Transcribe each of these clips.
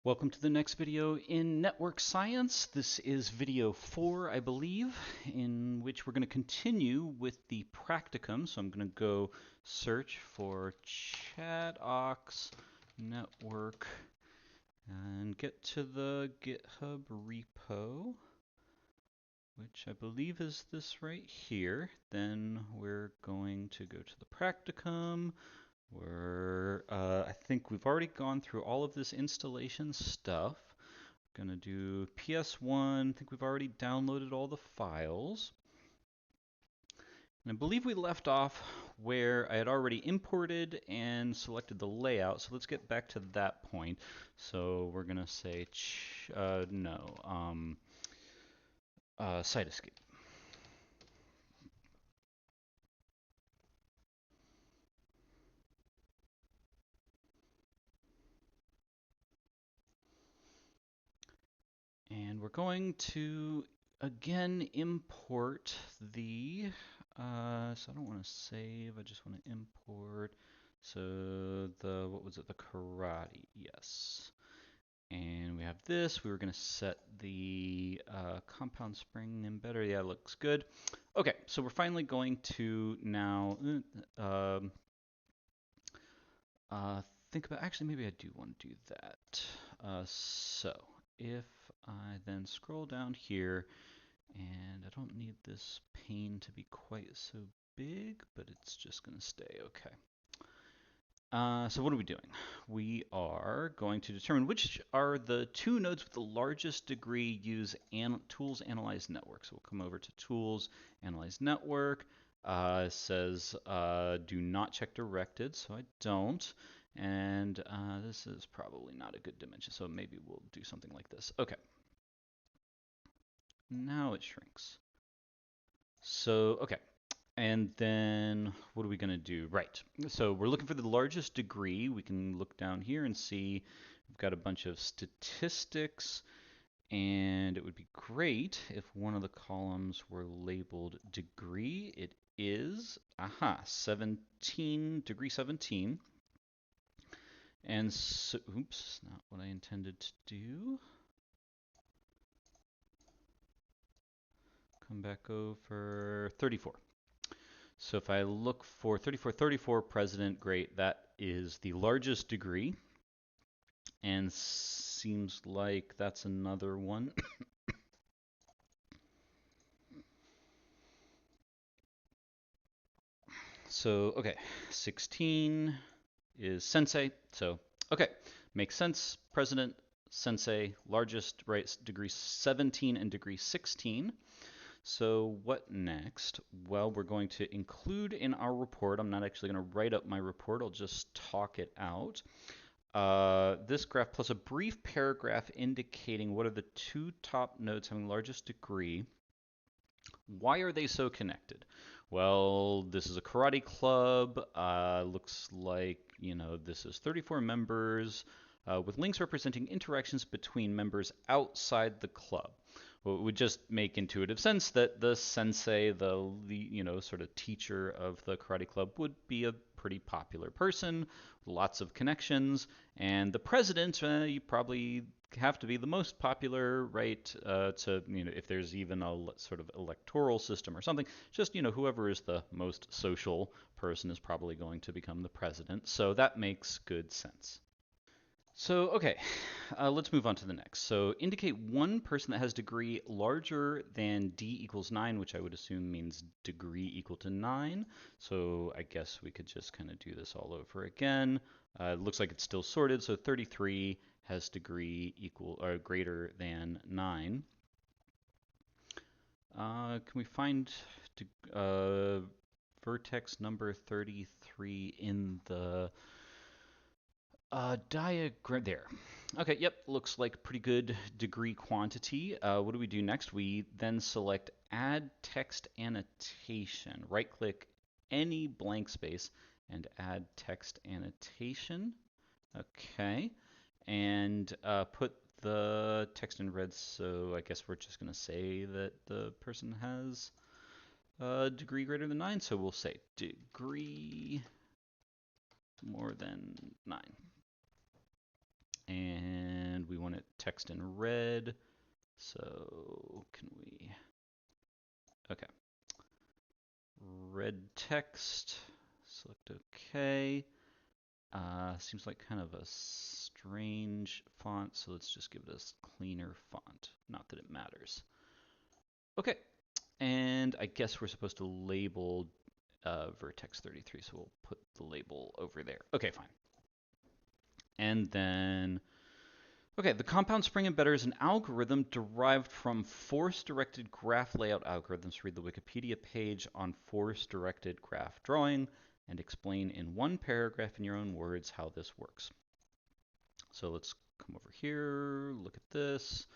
Welcome to the next video in network science. This is video 4, I believe, in which we're going to continue with the practicum. So I'm going to go search for ChatOx network and get to the GitHub repo, which I believe is this right here. Then we're going to go to the practicum. I think we've already gone through all of this installation stuff. Gonna do PS1. I think we've already downloaded all the files. And I believe we left off where I had already imported and selected the layout. So let's get back to that point. So we're gonna say Cytoscape. And we're going to again import the, so I don't want to save, I just want to import. So what was it, the karate, yes. And we have this, we were going to set the compound spring embedder, yeah, looks good. Okay, so we're finally going to now think about, actually maybe I do want to do that. So if I then scroll down here, and I don't need this pane to be quite so big, but it's just going to stay okay. So what are we doing? We are going to determine which are the two nodes with the largest degree use tools analyze network. So we'll come over to tools analyze network. It says do not check directed, so I don't. And this is probably not a good dimension, so maybe we'll do something like this. Okay. Now it shrinks. So, okay. And then what are we going to do? Right. So we're looking for the largest degree. We can look down here and see we've got a bunch of statistics. And it would be great if one of the columns were labeled degree. It is, 17, degree 17. And so, oops, not what I intended to do. Come back over 34. So if I look for 3434 president, great, that is the largest degree. And seems like that's another one. So, okay, 16 is sensei. So, okay, makes sense. President, sensei, largest, right, degree 17 and degree 16. So what next? Well, we're going to include in our report, I'm not actually going to write up my report, I'll just talk it out. This graph plus a brief paragraph indicating what are the two top nodes having the largest degree. Why are they so connected? Well, this is a karate club. Looks like, this is 34 members with links representing interactions between members outside the club. Well, it would just make intuitive sense that the sensei, the sort of teacher of the karate club, would be a pretty popular person, lots of connections, and the president, you probably have to be the most popular, right? To if there's even a sort of electoral system or something, just whoever is the most social person is probably going to become the president. So that makes good sense. So, okay, let's move on to the next. So, indicate one person that has degree larger than d equals 9, which I would assume means degree equal to 9. So, I guess we could just kind of do this all over again. It looks like it's still sorted, so 33 has degree equal or greater than 9. Can we find vertex number 33 in the diagram? There. Okay, yep, looks like pretty good degree quantity. What do we do next? We then select add text annotation. Right click any blank space and add text annotation. Okay, and put the text in red, so I guess we're just going to say that the person has a degree greater than 9, so we'll say degree more than 9. And we text in red. So can we, okay. Red text, select OK. Seems like kind of a strange font, so let's just give it a cleaner font. Not that it matters. Okay, and I guess we're supposed to label vertex 33, so we'll put the label over there. Okay, fine. And then, okay, the compound spring embedder is an algorithm derived from force-directed graph layout algorithms. Read the Wikipedia page on force-directed graph drawing and explain in one paragraph in your own words how this works. So let's come over here, look at this.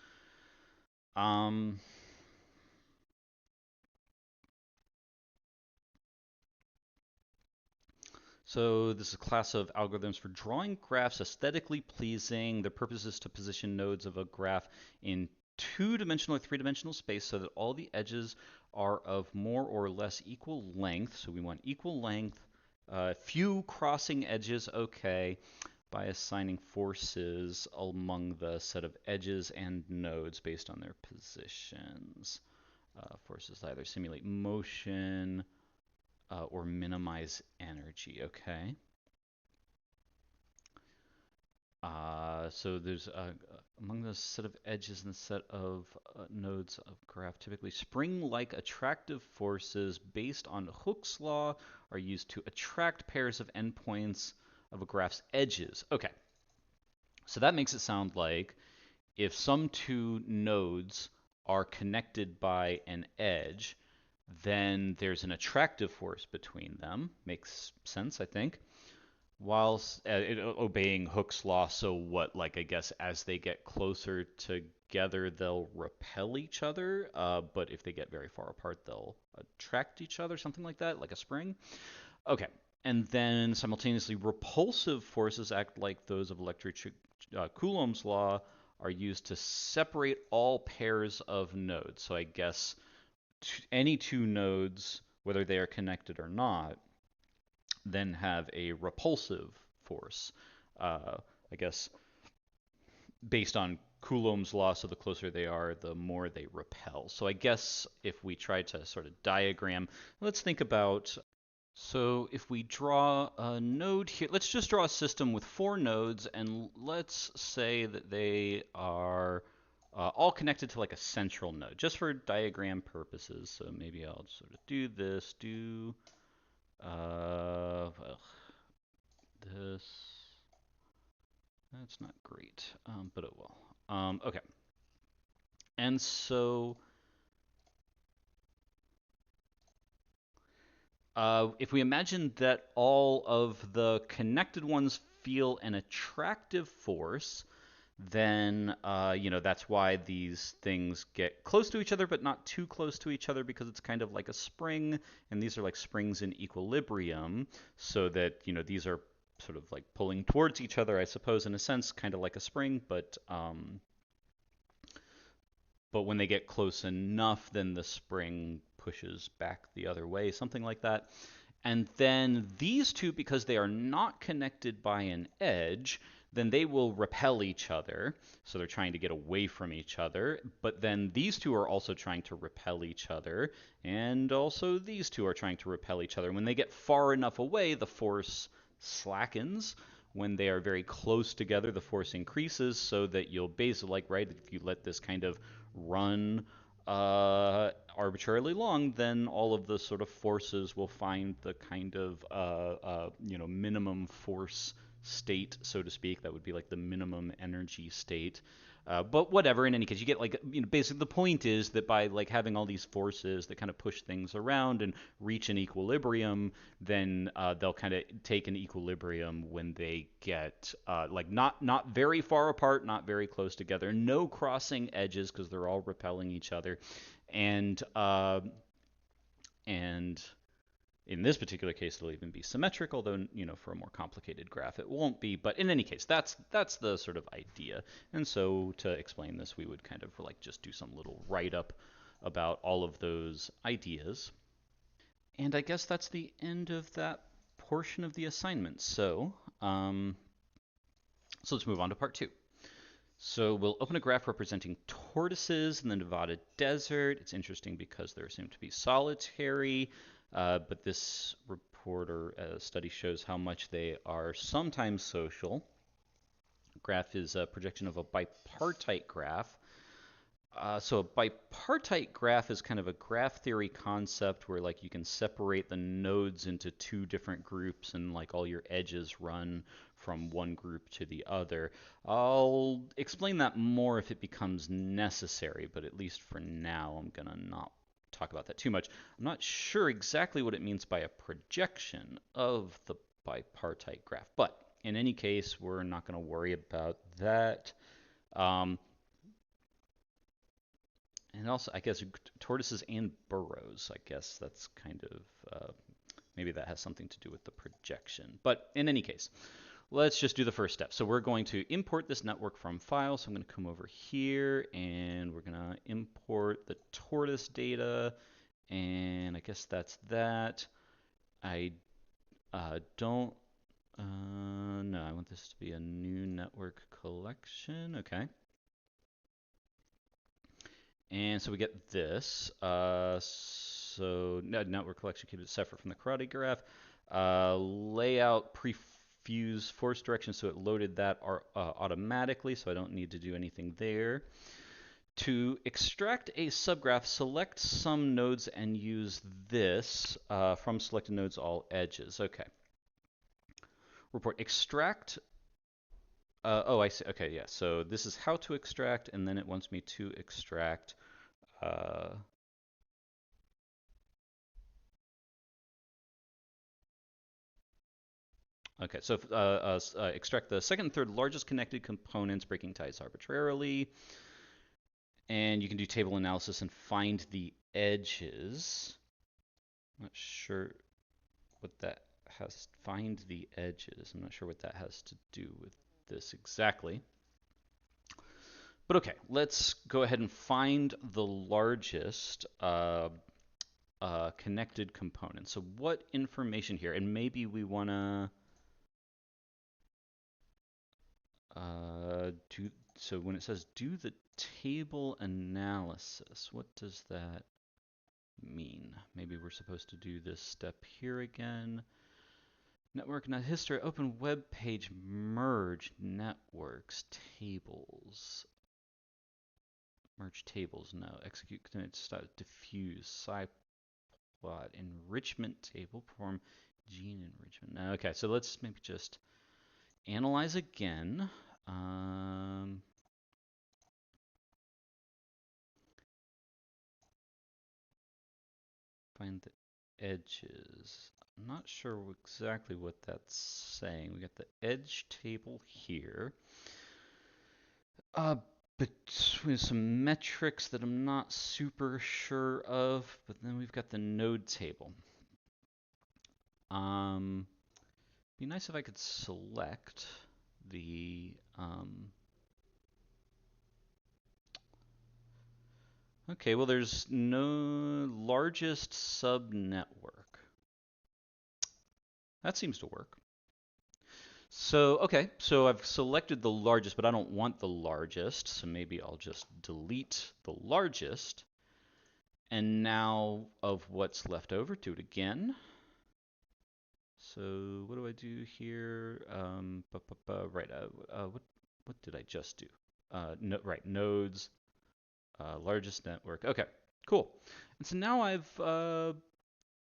So this is a class of algorithms for drawing graphs aesthetically pleasing. The purpose is to position nodes of a graph in two-dimensional or three-dimensional space so that all the edges are of more or less equal length. So we want equal length, few crossing edges, okay, by assigning forces among the set of edges and nodes based on their positions. Forces either simulate motion, or minimize energy, okay. So there's among the set of edges and the set of nodes of graph, typically spring-like attractive forces based on Hooke's law are used to attract pairs of endpoints of a graph's edges. Okay, so that makes it sound like if some two nodes are connected by an edge, then there's an attractive force between them. Makes sense, I think. Whilst obeying Hooke's law, so what, like, I guess as they get closer together, they'll repel each other, but if they get very far apart, they'll attract each other, something like that, like a spring. Okay, and then simultaneously, repulsive forces act like those of electric Coulomb's law are used to separate all pairs of nodes. So I guess any two nodes, whether they are connected or not, then have a repulsive force. I guess based on Coulomb's law, so the closer they are, the more they repel. So I guess if we try to sort of diagram, let's think about, so if we draw a node here, let's just draw a system with 4 nodes, and let's say that they are all connected to like a central node, just for diagram purposes. So maybe I'll sort of do this, well, this, that's not great, but it will. Okay, and so if we imagine that all of the connected ones feel an attractive force, then that's why these things get close to each other, but not too close to each other, because it's kind of like a spring, and these are like springs in equilibrium, so that these are sort of like pulling towards each other, I suppose, in a sense, kind of like a spring, but when they get close enough, then the spring pushes back the other way, something like that. And then these two, because they are not connected by an edge, then they will repel each other. So they're trying to get away from each other. But then these two are also trying to repel each other. And also these two are trying to repel each other. When they get far enough away, the force slackens. When they are very close together, the force increases, so that you'll basically, like, right, if you let this kind of run arbitrarily long, then all of the sort of forces will find the kind of minimum force state, so to speak. That would be like the minimum energy state. But whatever, in any case, you get like, basically the point is that by like having all these forces that kind of push things around and reach an equilibrium, then they'll kind of take an equilibrium when they get like not very far apart, not very close together, no crossing edges because they're all repelling each other, and and in this particular case, it'll even be symmetric, although, for a more complicated graph, it won't be. But in any case, that's the sort of idea. And so to explain this, we would kind of like just do some little write-up about all of those ideas. And I guess that's the end of that portion of the assignment. So let's move on to part 2. So we'll open a graph representing tortoises in the Nevada desert. It's interesting because they're assumed to be solitary, but this report or study shows how much they are sometimes social. Graph is a projection of a bipartite graph. So a bipartite graph is kind of a graph theory concept where like you can separate the nodes into two different groups and like all your edges run from one group to the other. I'll explain that more if it becomes necessary, but at least for now I'm gonna not talk about that too much. I'm not sure exactly what it means by a projection of the bipartite graph, but in any case, we're not going to worry about that. Um, and also, I guess tortoises and burrows. I guess that's kind of maybe that has something to do with the projection. But in any case, let's just do the first step. So we're going to import this network from file. So I'm going to come over here and we're going to import the tortoise data. And I guess that's that. I don't. No, I want this to be a new network collection. Okay. And so we get this. So network collection keeps it separate from the karate graph. Layout prefuse force direction, so it loaded that automatically, so I don't need to do anything there. To extract a subgraph, select some nodes and use this from selected nodes all edges. Okay. Report extract. Oh, I see. Okay, yeah. So this is how to extract, and then it wants me to extract. Uh, Okay, so extract the second and third largest connected components, breaking ties arbitrarily. And you can do table analysis and find the edges. I'm not sure what that has, find the edges. I'm not sure what that has to do with this exactly. But okay, let's go ahead and find the largest connected component. So what information here? And maybe we want to so when it says do the table analysis, what does that mean? Maybe we're supposed to do this step here again. Network, not history, open web page, merge networks, tables. Merge tables, no. Execute, start, diffuse, sciplat, enrichment table, perform gene enrichment. No, okay, so let's maybe just analyze again. Find the edges. I'm not sure exactly what that's saying. We got the edge table here. Between some metrics that I'm not super sure of, but then we've got the node table. Be nice if I could select the okay, well there's no largest subnetwork. That seems to work. So, okay, so I've selected the largest, but I don't want the largest, so maybe I'll just delete the largest. And now of what's left over, do it again. So what do I do here? Right, what did I just do? No, right, nodes, largest network. Okay, cool. And so now I've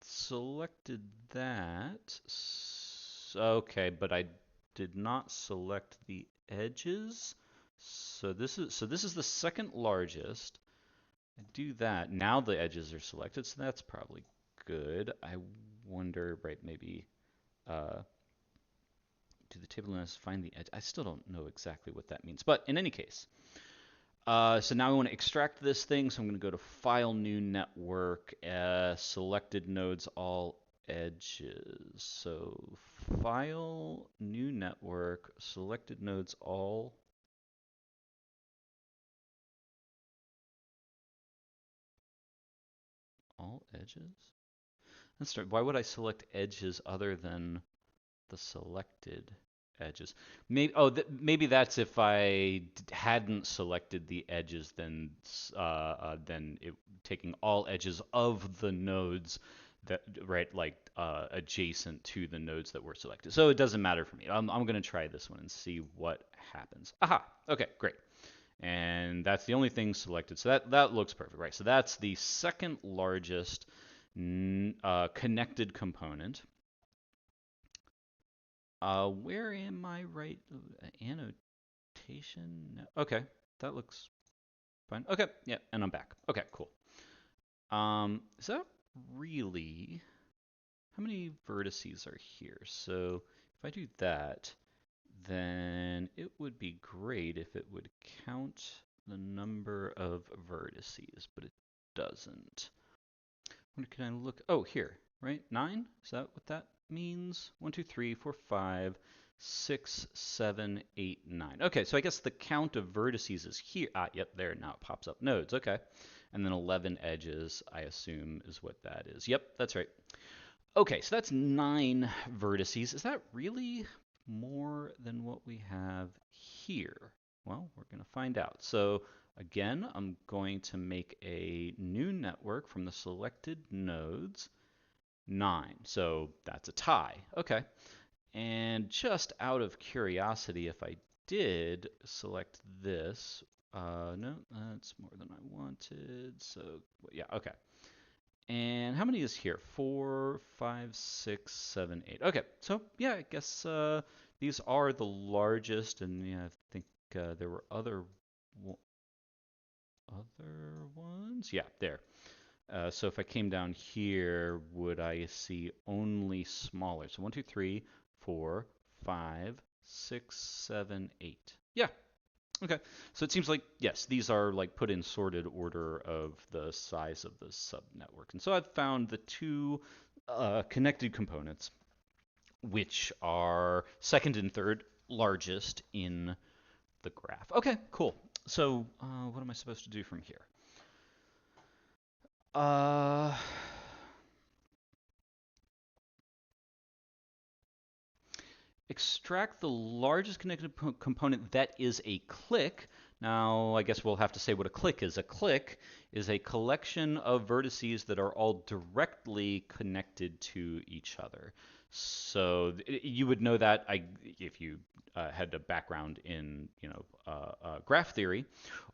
selected that. Okay, but I did not select the edges. So this is the second largest. I do that. Now the edges are selected, so that's probably good. I wonder, right, maybe do the table analysis, find the edge. I still don't know exactly what that means. But in any case, so now I want to extract this thing. So I'm going to go to File, New Network, Selected Nodes, All Edges. So File, New Network, Selected Nodes, All edges? Let's start. Why would I select edges other than the selected edges. Maybe maybe that's if I hadn't selected the edges, then it taking all edges of the nodes that right like adjacent to the nodes that were selected. So it doesn't matter for me. I'm gonna try this one and see what happens. Aha. Okay, great. And that's the only thing selected. So that looks perfect, right? So that's the second largest connected component. Where am I right? Annotation? No. Okay, that looks fine. Okay, yeah, and I'm back. Okay, cool. Is that really, how many vertices are here? So if I do that, then it would be great if it would count the number of vertices, but it doesn't. What can I look? Oh, here, right? 9? Is that what that means? 1, 2, 3, 4, 5, 6, 7, 8, 9. Okay, so I guess the count of vertices is here. Ah, yep, there. Now it pops up nodes. Okay. And then 11 edges, I assume, is what that is. Yep, that's right. Okay, so that's 9 vertices. Is that really more than what we have here? Well, we're going to find out. So again, I'm going to make a new network from the selected nodes, 9. So that's a tie. Okay. And just out of curiosity, if I did select this, no, that's more than I wanted. So yeah, okay. And how many is here? 4, 5, 6, 7, 8. Okay, so yeah, I guess these are the largest, and yeah, I think there were other ones. Yeah, there. So if I came down here, would I see only smaller? So 1, 2, 3, 4, 5, 6, 7, 8. Yeah, okay, so it seems like, yes, these are like put in sorted order of the size of the subnetwork. And so I've found the two connected components, which are second and third largest in the graph. Okay, cool. So what am I supposed to do from here? Uh, Extract the largest connected component that is a click. Now, I guess we'll have to say what a click is. A click is a collection of vertices that are all directly connected to each other. So you would know that if you had a background in, graph theory,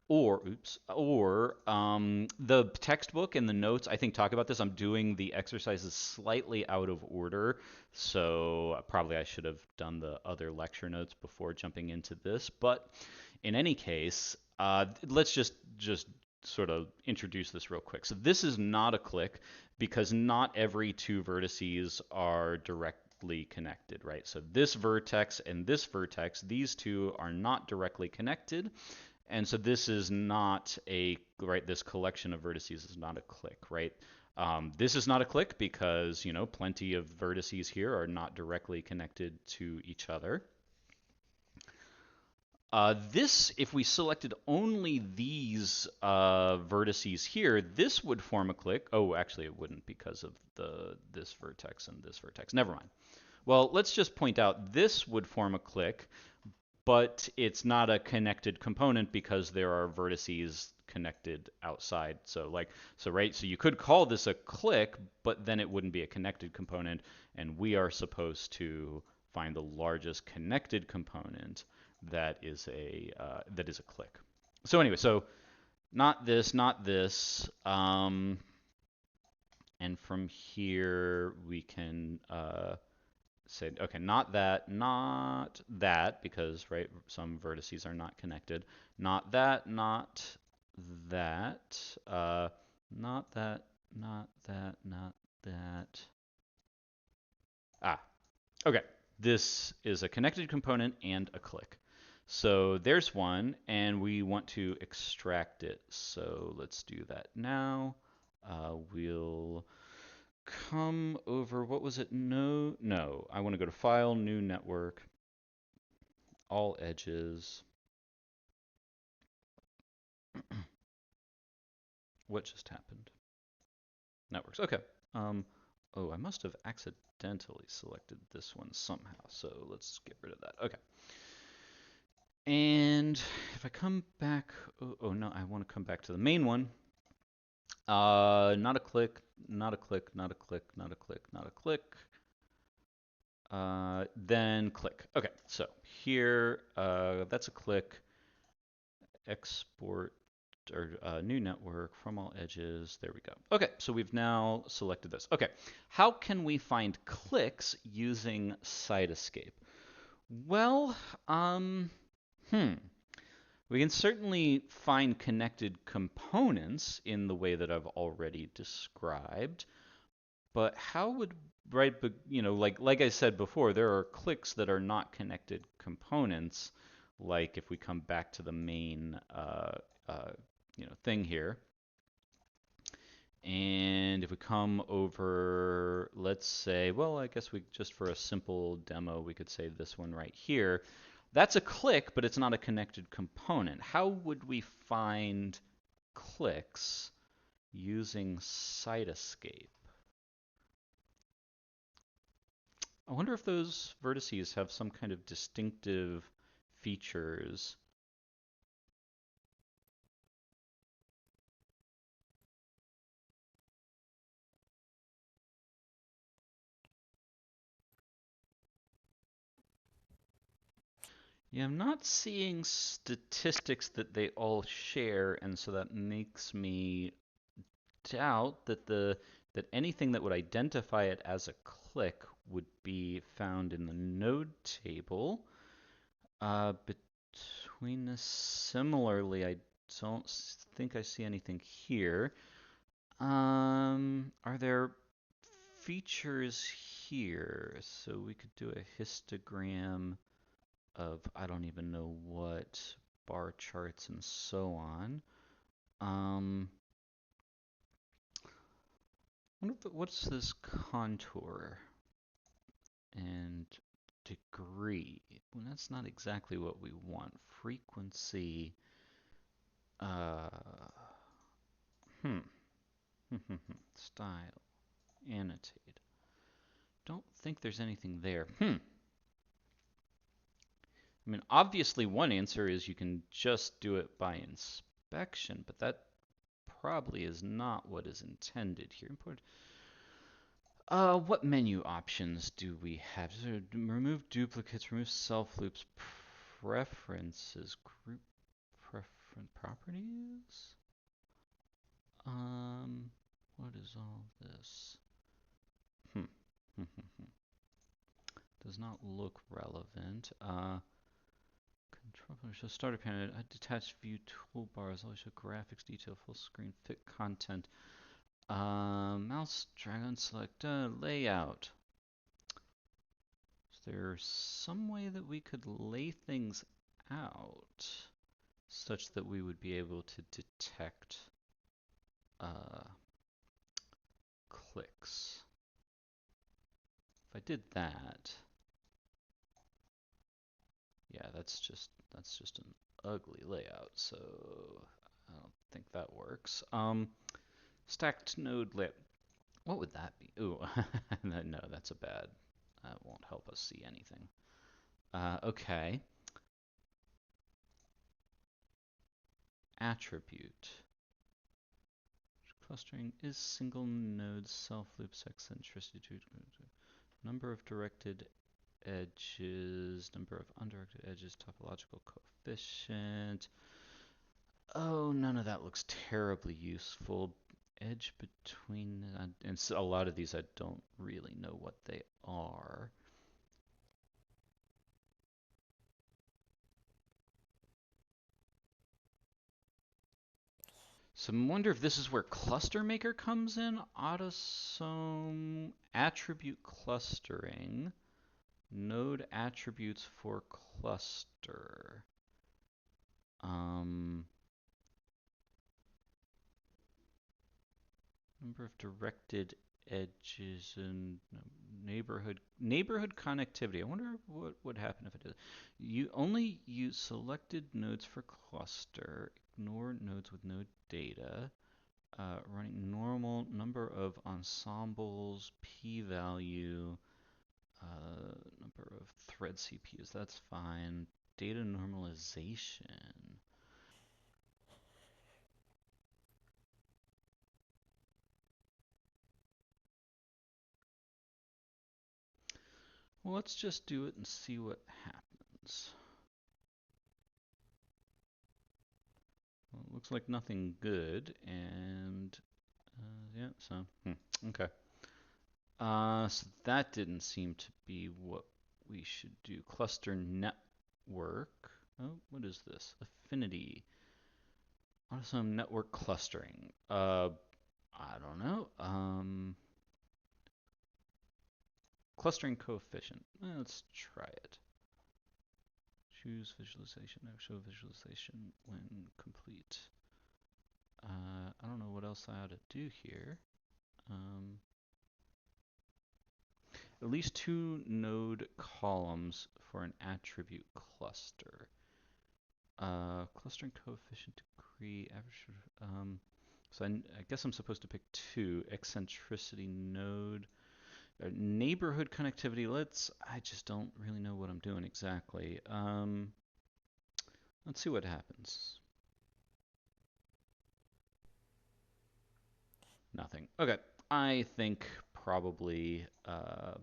or the textbook and the notes, I think, talk about this. I'm doing the exercises slightly out of order, so probably I should have done the other lecture notes before jumping into this. But in any case, let's just sort of introduce this real quick. So this is not a click because not every two vertices are directly connected, right? So this vertex and this vertex, these two are not directly connected. And so this is not right, this collection of vertices is not a click, right? This is not a click because, plenty of vertices here are not directly connected to each other. If we selected only these vertices here, this would form a click. Oh, actually it wouldn't because of this vertex and this vertex. Never mind. Well, let's just point out this would form a click, but it's not a connected component because there are vertices connected outside. So you could call this a click, but then it wouldn't be a connected component, and we are supposed to find the largest connected component that is a click. So anyway, so not this, not this, and from here we can say, okay, not that, because, right, some vertices are not connected. Not that, not that, not that, not that, not that. Ah, okay. This is a connected component and a click. So there's one, and we want to extract it. So let's do that now. We'll come over, what was it? No, I want to go to File, New Network, All Edges. What just happened? Networks, okay. Oh, I must have accidentally selected this one somehow, so let's get rid of that. Okay. And if I come back, oh no, I want to come back to the main one. Not a click, not a click, not a click, not a click, not a click. Then click. Okay, so here, that's a click. Export or new network from all edges. There we go. Okay, so we've now selected this. Okay, how can we find clicks using Cytoscape? Well, we can certainly find connected components in the way that I've already described, but how would, right, but like I said before, there are clicks that are not connected components, like if we come back to the main thing here. And if we come over, let's say, well, I guess we just for a simple demo, we could say this one right here. That's a click, but it's not a connected component. How would we find clicks using Cytoscape? I wonder if those vertices have some kind of distinctive features. Yeah, I'm not seeing statistics that they all share, and so that makes me doubt that anything that would identify it as a click would be found in the node table. Between this, similarly, I don't think I see anything here. Are there features here? So we could do a histogram of I don't even know what, bar charts and so on. What's this contour and degree? Well, that's not exactly what we want. Frequency. Uh, hmm. Style. Annotate. Don't think there's anything there. I mean, obviously one answer is you can just do it by inspection, but that probably is not what is intended here. What menu options do we have? So remove duplicates, remove self loops, preferences, group properties? What is all this? Hmm. Does not look relevant. Control panel show starter panel. Detached view toolbars. Always show graphics, detail, full screen, fit content. Mouse drag on select layout. Is there some way that we could lay things out such that we would be able to detect uh, clicks? If I did that, yeah, that's just an ugly layout, so I don't think that works. Stacked node layout. What would that be? Ooh, no, that's a bad. That won't help us see anything. Okay. Attribute. Clustering is single node self loops eccentricity. Number of directed edges, number of undirected edges, topological coefficient. Oh, none of that looks terribly useful. Edge between, and so a lot of these I don't really know what they are. So I wonder if this is where cluster maker comes in. Autosome attribute clustering, node attributes for cluster. Number of directed edges and neighborhood connectivity. I wonder what would happen if it did. You only use selected nodes for cluster. Ignore nodes with no data. Running normal number of ensembles, p-value, number of thread CPUs, that's fine. Data normalization. Well, let's just do it and see what happens. Well, it looks like nothing good, and yeah, so, okay. So that didn't seem to be what we should do. Cluster network. Oh, what is this? Affinity. Awesome network clustering. I don't know. Clustering coefficient. Let's try it. Choose visualization. No, show visualization when complete. I don't know what else I ought to do here. At least 2 node columns for an attribute cluster. Clustering coefficient degree, average. So I guess I'm supposed to pick 2. Eccentricity node. Neighborhood connectivity. I just don't really know what I'm doing exactly. Let's see what happens. Nothing. Okay. I think probably uh,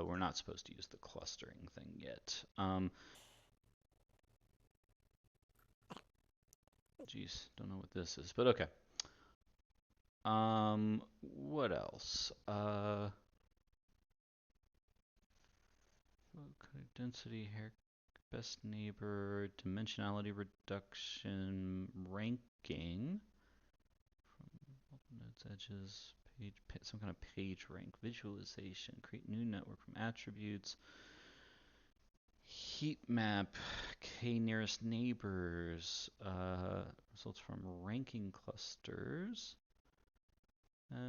we're not supposed to use the clustering thing yet. Geez, don't know what this is, but okay. What else? Density, hair, best neighbor, dimensionality reduction, ranking from nodes, edges, page, some kind of page rank, visualization, create new network from attributes, heat map, k nearest neighbors, results from ranking clusters.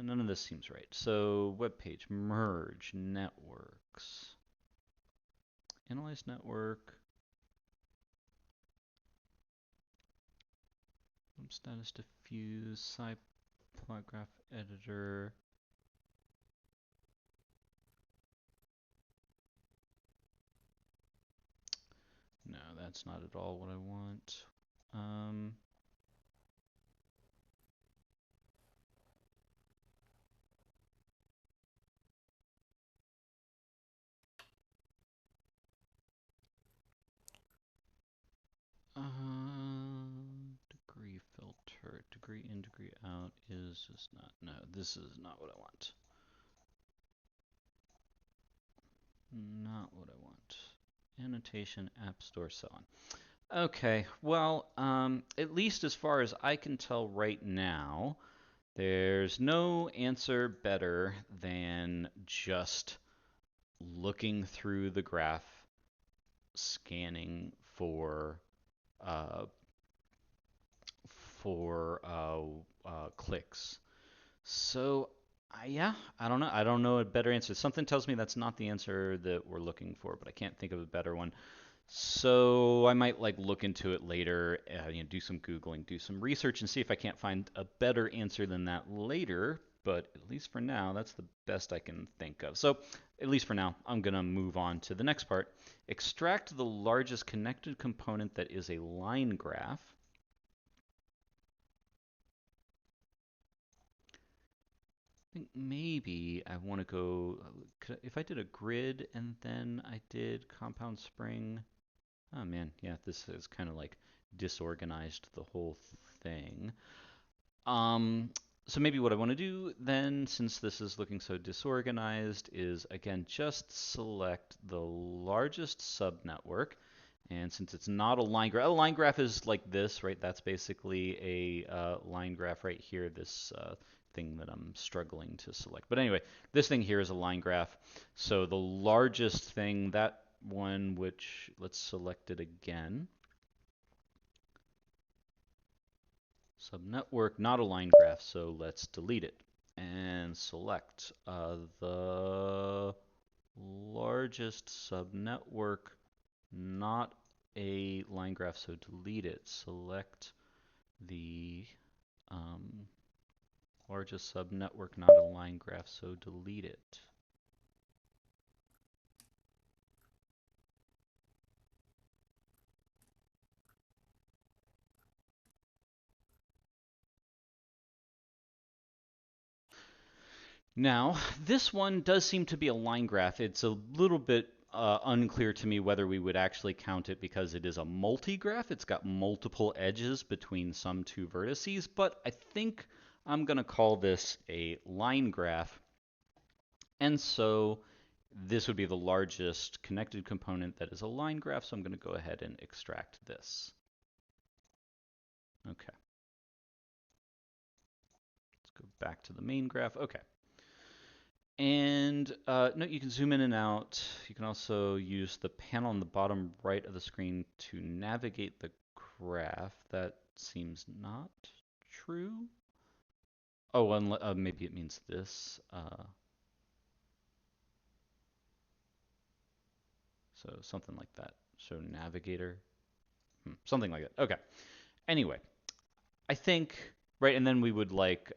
None of this seems right. So web page, merge networks, analyze network, status diffuse, plot graph editor. No, that's not at all what I want. Degree filter, degree in, degree out is just not, no, this is not what I want. Not what I want. Annotation, app store, so on. Okay, well, at least as far as I can tell right now, there's no answer better than just looking through the graph, scanning uh, for clicks. So, yeah, I don't know. I don't know a better answer. Something tells me that's not the answer that we're looking for, but I can't think of a better one. So I might like look into it later, do some Googling, do some research, and see if I can't find a better answer than that later. But at least for now, that's the best I can think of. So at least for now, I'm going to move on to the next part. Extract the largest connected component that is a line graph. I think maybe I want to go, if I did a grid and then I did compound spring. Oh man, yeah, this is kind of like disorganized the whole thing. Um, so maybe what I want to do then, since this is looking so disorganized, is again just select the largest subnetwork. And since it's not a line graph is like this, right? That's basically a line graph right here, this thing that I'm struggling to select. But anyway, this thing here is a line graph. So the largest thing, that one, which let's select it again. Subnetwork, not a line graph, so let's delete it and select the largest subnetwork not a line graph, so delete it. Select the largest subnetwork, not a line graph, so delete it. Now, this one does seem to be a line graph. It's a little bit unclear to me whether we would actually count it because it is a multigraph. It's got multiple edges between some two vertices, but I think I'm going to call this a line graph. And so this would be the largest connected component that is a line graph, so I'm going to go ahead and extract this. Okay. Let's go back to the main graph. Okay. And note you can zoom in and out. You can also use the panel on the bottom right of the screen to navigate the graph. That seems not true. Oh, maybe it means this. So something like that. So navigator, something like that. Okay. Anyway, I think, right, and then we would like,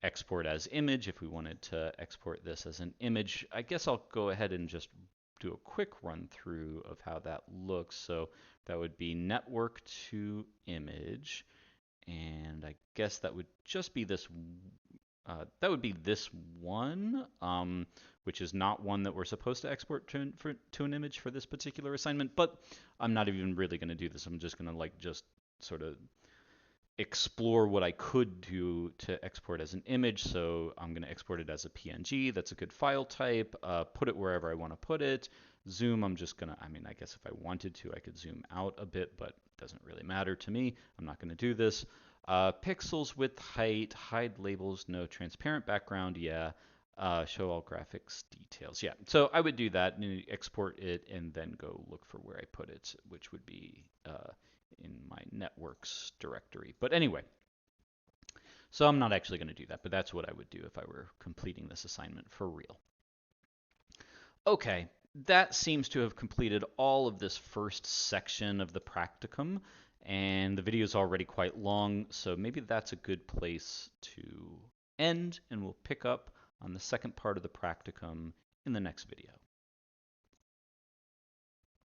export as image if we wanted to export this as an image. I guess I'll go ahead and just do a quick run through of how that looks. So that would be network to image, and I guess that would just be this. That would be this one, which is not one that we're supposed to export to an image for this particular assignment. But I'm not even really going to do this. I'm just going to like just sort of explore what I could do to export as an image. So I'm going to export it as a PNG. That's a good file type. Put it wherever I want to put it. Zoom, I'm just going to, I guess if I wanted to, I could zoom out a bit, but it doesn't really matter to me. I'm not going to do this. Pixels, width, height, hide labels, no transparent background, yeah. Show all graphics details, yeah. So I would do that and export it and then go look for where I put it, which would be in my networks directory. But anyway, so I'm not actually going to do that, but that's what I would do if I were completing this assignment for real. Okay, that seems to have completed all of this first section of the practicum, and the video is already quite long, so maybe that's a good place to end, and we'll pick up on the second part of the practicum in the next video.